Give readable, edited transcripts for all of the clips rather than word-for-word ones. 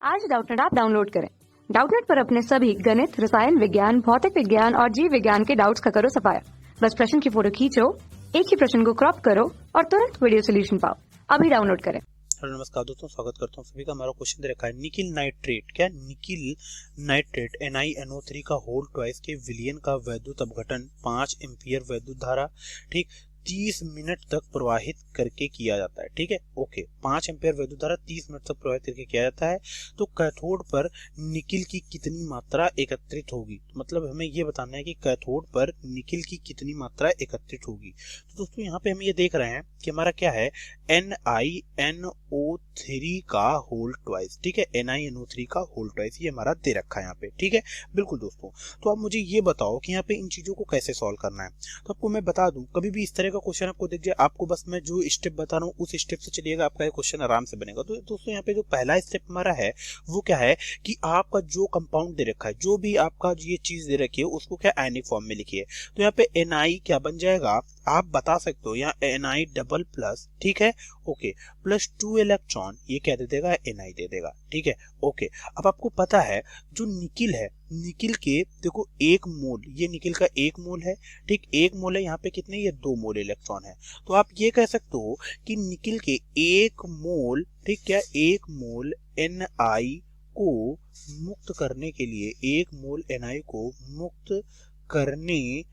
आज Doubtnut app download करें। Doubtnut पर अपने सभी गणित, रसायन विज्ञान, भौतिक विज्ञान और जीव विज्ञान के डाउट्स का करो सफाया। बस प्रश्न की फोटो खींचो, एक ही प्रश्न को क्रॉप करो और तुरंत वीडियो सोल्यूशन पाओ। अभी डाउनलोड करें। हेलो नमस्कार दोस्तों, स्वागत करता हूँ सभी का। हमारा क्वेश्चन दे रखा है निकिल नाइट्रेट, क्या निकिल नाइट्रेट NiNO3 का होल ट्वाइस के विलयन का वैद्युत अपघटन 5 एम्पीयर वैद्युत धारा ठीक 30 मिनट तक प्रवाहित करके किया जाता है। ठीक है, ओके। 5 एम्पीयर वैद्युत धारा 30 मिनट तक प्रवाहित करके किया जाता है तो कैथोड पर निकिल की कितनी मात्रा एकत्रित होगी। तो मतलब हमें ये बताना है कि कैथोड पर निकिल की कितनी मात्रा एकत्रित होगी। तो दोस्तों यहाँ पे हम ये देख रहे हैं कि हमारा क्या है, NiNO3 का होल ट्वाइस। ठीक है, NiNO3 का होल ट्वाइस ये हमारा दे रखा है यहाँ पे। ठीक है, बिल्कुल दोस्तों। तो आप मुझे ये बताओ कि यहाँ पे इन चीजों को कैसे सॉल्व करना है। तो आपको मैं बता दूं, कभी भी इस तरह का क्वेश्चन आपको दिख जाए, आपको बस मैं जो स्टेप बता रहा हूँ उस स्टेप से चलिएगा, आपका ये क्वेश्चन आराम से बनेगा। तो दोस्तों यहाँ पे जो पहला स्टेप हमारा है वो क्या है कि आपका जो कंपाउंड दे रखा है, जो भी आपका ये चीज दे रखी है उसको क्या आयनिक फॉर्म में लिखिए। तो यहाँ पे Na क्या बन जाएगा, आप बता सकते हो यहाँ Na डबल प्लस, ठीक है, ओके, प्लस 2 इलेक्ट्रॉन, ये क्या दे देगा, Na दे देगा। ठीक है, ओके। अब आपको पता है जो निकिल है, निकिल के देखो 1 मोल, ये निकिल का 1 मोल है। ठीक, 1 मोल है, यहाँ पे कितने, ये 2 मोल इलेक्ट्रॉन है। तो आप ये कह सकते हो कि निकिल के 1 मोल, ठीक, क्या 1 मोल Na को मुक्त करने के लिए, 1 मोल Na को मुक्त करने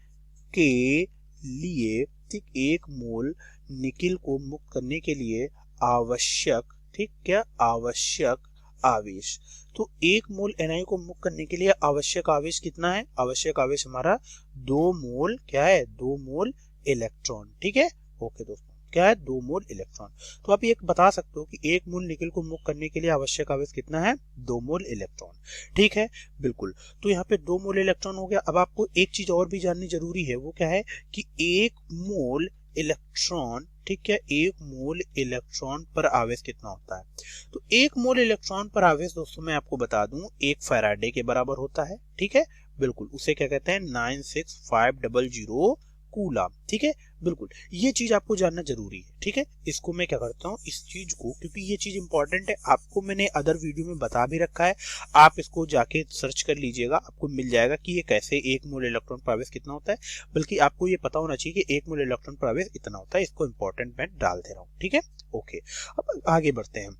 के लिए, ठीक, 1 मोल निकिल को मुक्त करने के लिए आवश्यक, ठीक, क्या आवश्यक आवेश। तो 1 मोल Na को मुक्त करने के लिए आवश्यक आवेश कितना है, आवश्यक आवेश हमारा 2 मोल, क्या है, 2 मोल इलेक्ट्रॉन। ठीक है, ओके दोस्तों, क्या है, 2 मोल इलेक्ट्रॉन। तो आप ये बता सकते हो कि 1 मोल निकिल को मुक्त करने के लिए आवश्यक आवेश कितना है, 2 मोल इलेक्ट्रॉन। ठीक है, बिल्कुल। तो यहाँ पे 2 मोल इलेक्ट्रॉन हो गया। अब आपको एक चीज और भी जाननी जरूरी है, वो क्या है कि 1 मोल इलेक्ट्रॉन, ठीक है, 1 मोल इलेक्ट्रॉन पर आवेश कितना होता है। तो 1 मोल इलेक्ट्रॉन पर आवेश दोस्तों मैं आपको बता दूं 1 फैराडे के बराबर होता है। ठीक है, बिल्कुल, उसे क्या कहते हैं, 96500 कूलम। ठीक है, बिल्कुल, ये चीज आपको जानना जरूरी है। ठीक है, इसको मैं क्या करता हूँ, इस चीज को, क्योंकि ये चीज इंपॉर्टेंट है, आपको मैंने अदर वीडियो में बता भी रखा है, आप इसको जाके सर्च कर लीजिएगा, आपको मिल जाएगा कि ये कैसे 1 मोल इलेक्ट्रॉन पर आवेश कितना होता है। बल्कि आपको ये पता होना चाहिए कि 1 मोल इलेक्ट्रॉन पर आवेश इतना होता है। इसको इंपॉर्टेंट मैं डाल दे रहा हूँ। ठीक है, ओके। अब आगे बढ़ते हैं।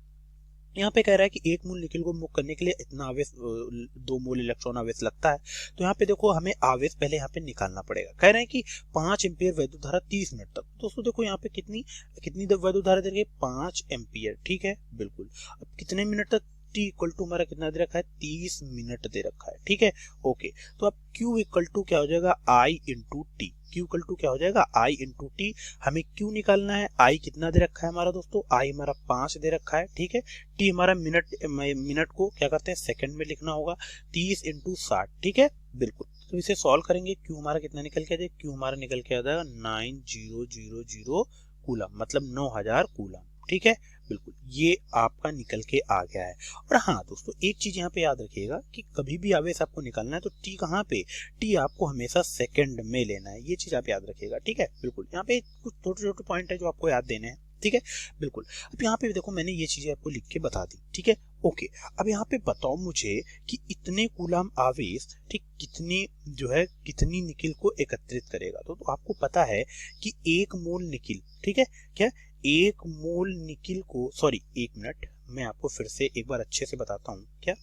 यहाँ पे कह रहा है कि 1 मोल निकिल को मुक्त करने के लिए इतना आवेश, 2 मोल इलेक्ट्रॉन आवेश लगता है। तो यहाँ पे देखो हमें आवेश पहले यहाँ पे निकालना पड़ेगा। कह रहे हैं कि 5 एम्पीयर वैद्युत धारा 30 मिनट तक। दोस्तों देखो यहाँ पे कितनी कितनी वैद्युत धारा दे रही है, 5 एम्पीयर। ठीक है, बिल्कुल। अब कितने मिनट तक, T इक्वल टू हमारा कितना दे रखा है, 30 मिनट दे रखा है। ठीक है, ओके। तो अब Q इक्वल टू क्या हो जाएगा, I into t. Q equal to क्या हो जाएगा, I इंटू टी। हमें Q निकालना है, I कितना दे रखा है हमारा दोस्तों, I हमारा 5 दे रखा है। ठीक है, T हमारा मिनट को क्या करते हैं, सेकंड में लिखना होगा, 30 इंटू 60। ठीक है, बिल्कुल। तो इसे सॉल्व करेंगे, Q हमारा कितना निकल के आ जाएगा, Q हमारा निकल के आ जाएगा 9000 कूलम, मतलब 9000 कूलम। ठीक है, बिल्कुल, ये आपका निकल के आ गया है। और हाँ दोस्तों, एक चीज यहाँ पे याद रखिएगा कि कभी भी आवेश आपको निकालना है तो T कहाँ पे, T आपको हमेशा सेकंड में लेना है, ये चीज आप याद रखिएगा। ठीक है, बिल्कुल। यहाँ पे कुछ छोटे छोटे पॉइंट है जो आपको याद देने हैं। ठीक है, बिल्कुल। अब यहाँ पे देखो मैंने ये चीजें आपको लिख के बता दी। ठीक है, ओके। अब यहाँ पे बताओ मुझे कि इतने कूलम आवेश, ठीक, कितनी जो है, कितनी निकिल को एकत्रित करेगा। तो आपको पता है कि 1 मोल निकिल, ठीक है, क्या 1 मोल निकिल को, सॉरी 1 मिनट, मैं आपको फिर से एक बार अच्छे से बताता हूँ। क्या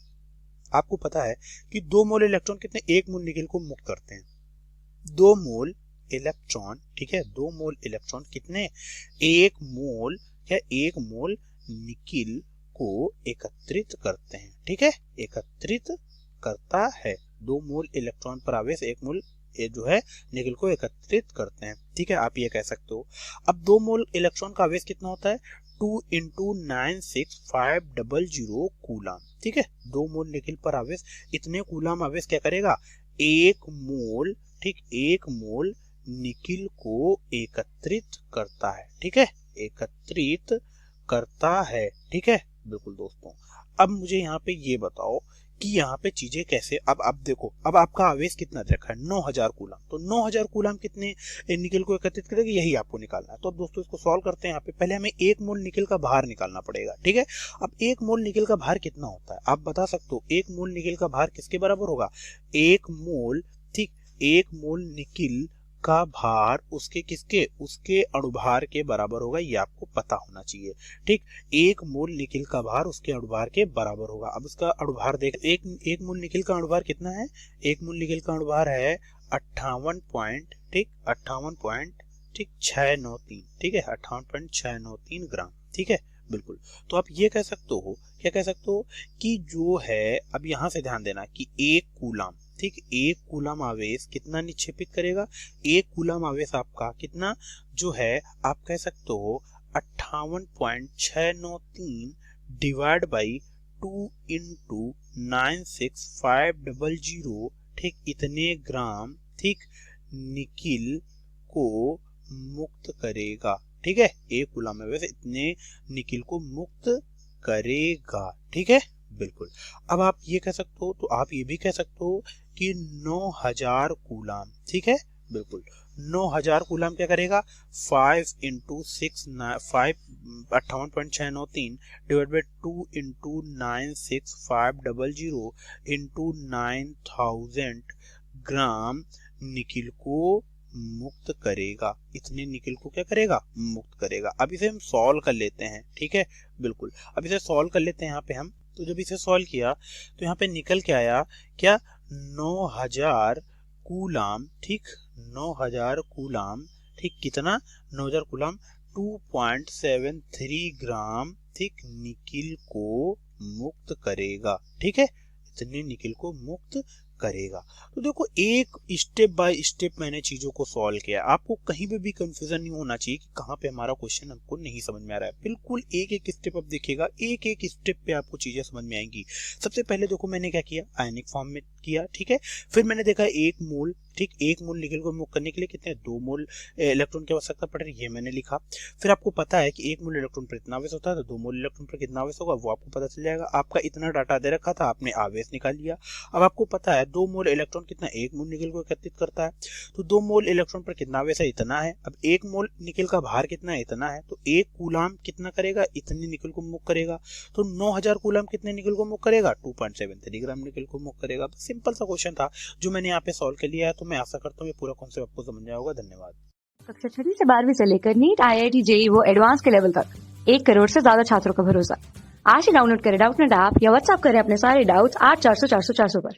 आपको पता है कि 2 मोल इलेक्ट्रॉन कितने 1 मोल निकिल को मुक्त करते हैं, 2 मोल इलेक्ट्रॉन। ठीक है, 2 मोल इलेक्ट्रॉन कितने, 1 मोल, क्या 1 मोल निकिल को एकत्रित करते हैं। ठीक है, एकत्रित करता है, 2 मोल इलेक्ट्रॉन पर आवेश 1 मोल ये जो है निकिल को एकत्रित करते हैं। ठीक है, आप ये कह सकते हो। अब 2 मोल इलेक्ट्रॉन का आवेश कितना होता है, 2 इंटू 96500 कूलम। ठीक है, 2 मोल निकिल पर आवेश, इतने कूलम आवेश क्या करेगा, 1 मोल, ठीक, 1 मोल निकिल को एकत्रित करता है। ठीक है, एकत्रित करता है। ठीक है, बिल्कुल दोस्तों। अब मुझे यहाँ पे ये बताओ कि यहाँ पे चीजें कैसे। अब देखो, अब आपका आवेश कितना दे रखा है 9000 कूलम, तो 9000 कूलम कितने निकल को एकत्रित करेगा, यही आपको निकालना है। तो अब दोस्तों इसको सॉल्व करते हैं। यहाँ पे पहले हमें 1 मोल निकल का भार निकालना पड़ेगा, ठीक है। अब 1 मोल निकल का भार कितना होता है आप बता सकते हो? 1 मोल निकल का भार किसके बराबर होगा? 1 मोल, ठीक, 1 मोल निकल का भार उसके किसके, उसके अणुभार के बराबर होगा, ये आपको पता होना चाहिए, ठीक। 1 मोल निकल का भार उसके अणुभार के बराबर होगा। अब उसका अणुभार देख, एक मोल निकल का अणुभार कितना है? 1 मोल निकल का अणुभार है 58 पॉइंट, ठीक, 58 पॉइंट, ठीक, 693, ठीक है, 58.693 ग्राम, ठीक है, बिल्कुल। तो आप ये कह सकते हो, क्या कह सकते हो कि जो है, अब यहां से ध्यान देना कि 1 कूलम, ठीक, 1 कूलम आवेश कितना निक्षेपित करेगा? 1 कूलम आवेश आपका कितना जो है, आप कह सकते हो 58.693 डिवाइड बाई 2 इंटू 96500, ठीक, इतने ग्राम, ठीक, निकिल को मुक्त करेगा, ठीक है। 1 कूलम आवेश इतने निकिल को मुक्त करेगा, ठीक है, बिल्कुल। अब आप ये कह सकते हो, तो आप ये भी कह सकते हो कि 9000 कूलम, ठीक है, बिल्कुल। 9000 कूलम क्या करेगा? 5 into 6 5 58.693 divide by 2 into 96500 into 9000 gram nickel को मुक्त करेगा, इतने निकिल को क्या करेगा? मुक्त करेगा। अब इसे हम सॉल्व कर लेते हैं, ठीक है, बिल्कुल। अब इसे सॉल्व कर लेते हैं यहाँ पे हम। तो जब इसे सॉल्व किया तो यहाँ पे निकल के आया क्या? 9000 कूलम, ठीक, 9000 कूलम, ठीक, कितना? 9000 कूलम 2.73 ग्राम, ठीक, निकिल को मुक्त करेगा, ठीक है, इतने निकिल को मुक्त करेगा। तो देखो, एक स्टेप बाय स्टेप मैंने चीजों को सॉल्व किया। आपको कहीं पे भी कंफ्यूजन नहीं होना चाहिए कि कहाँ पे हमारा क्वेश्चन हमको नहीं समझ में आ रहा है। बिल्कुल एक एक स्टेप आप देखिएगा, एक एक स्टेप पे आपको चीजें समझ में आएंगी। सबसे पहले देखो मैंने क्या किया, आयनिक फॉर्म में किया, ठीक है। फिर मैंने देखा 1 मोल, ठीक, 1 मोल निकल को मुक्त करने के लिए कितने 2 मोल इलेक्ट्रॉन की आवश्यकता पड़ रही है, ये मैंने लिखा। फिर आपको पता है कि 1 मोल इलेक्ट्रॉन पर इतना आवेश होता है, तो 2 मोल इलेक्ट्रॉन पर कितना आवेश होगा वो आपको पता चल जाएगा। आपका इतना डाटा दे रखा था, आपने आवेश निकाल लिया। अब आपको पता है 2 मोल इलेक्ट्रॉन कितना 1 मोल निकल को एकत्रित करता है, तो 2 मोल इलेक्ट्रॉन पर कितना आवेश है? इतना है। अब 1 मोल निकल का भार कितना है? इतना है। तो 1 कूलम कितना करेगा? इतने निकल को मुक्त करेगा। तो 9000 कूलम कितने निकल को मुक्त करेगा? 2.73 ग्राम निकल को मुक्त करेगा। सिंपल सा क्वेश्चन था जो मैंने यहाँ पे सॉल्व कर लिया है। तो मैं आशा करता हूँ ये पूरा कॉन्सेप्ट आपको समझ आया होगा। धन्यवाद। कक्षा 6 से 12वीं से लेकर नीट, IIT, JEE वो एडवांस के लेवल तक 1 करोड़ से ज्यादा छात्रों का भरोसा। आज ही डाउनलोड करें डाउटनेट ऐप या व्हाट्सएप करें अपने सारे डाउट्स 8400 400 400 पर।